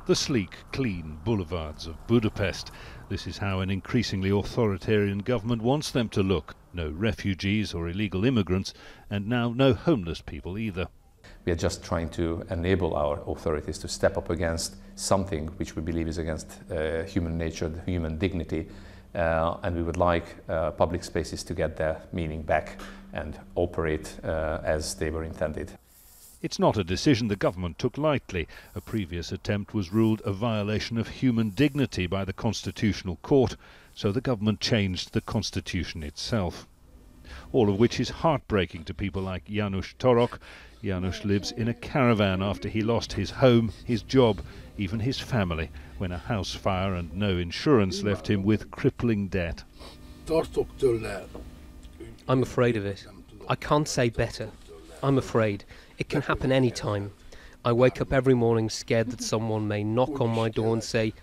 The sleek, clean boulevards of Budapest. This is how an increasingly authoritarian government wants them to look. No refugees or illegal immigrants, and now no homeless people either. We are just trying to enable our authorities to step up against something which we believe is against human nature, human dignity, and we would like public spaces to get their meaning back and operate as they were intended. It's not a decision the government took lightly. A previous attempt was ruled a violation of human dignity by the Constitutional Court, so the government changed the constitution itself. All of which is heartbreaking to people like Janos TOROK. Janos lives in a caravan after he lost his home, his job, even his family, when a house fire and no insurance left him with crippling debt. I'm afraid of it. I can't say better. I'm afraid. It can happen any time. I wake up every morning scared that someone may knock on my door and say,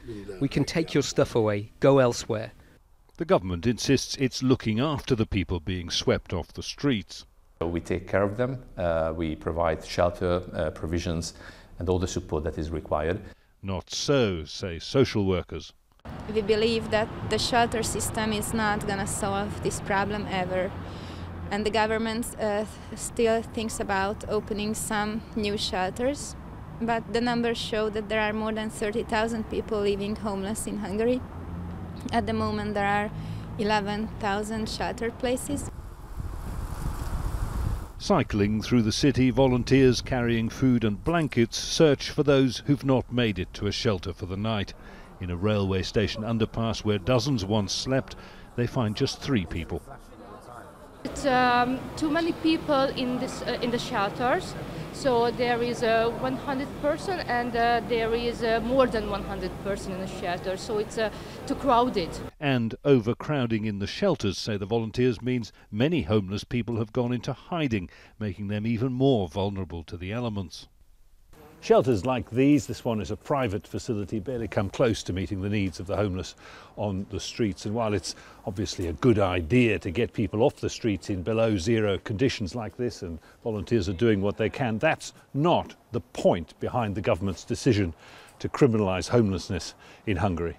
"We can take your stuff away, go elsewhere." The government insists it's looking after the people being swept off the streets. We take care of them, we provide shelter, provisions and all the support that is required. Not so, say social workers. We believe that the shelter system is not going to solve this problem ever. And the government still thinks about opening some new shelters. But the numbers show that there are more than 30,000 people living homeless in Hungary. At the moment there are 11,000 sheltered places. Cycling through the city, volunteers carrying food and blankets search for those who've not made it to a shelter for the night. In a railway station underpass where dozens once slept, they find just 3 people. It's too many people in the shelters, so there is 100 person and there is more than 100 person in the shelter, so it's too crowded. And overcrowding in the shelters, say the volunteers, means many homeless people have gone into hiding, making them even more vulnerable to the elements. Shelters like these, this one is a private facility, barely come close to meeting the needs of the homeless on the streets. And while it's obviously a good idea to get people off the streets in below zero conditions like this, and volunteers are doing what they can, that's not the point behind the government's decision to criminalise homelessness in Hungary.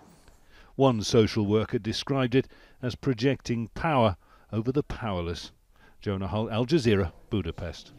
One social worker described it as projecting power over the powerless. Jonah, Al Jazeera, Budapest.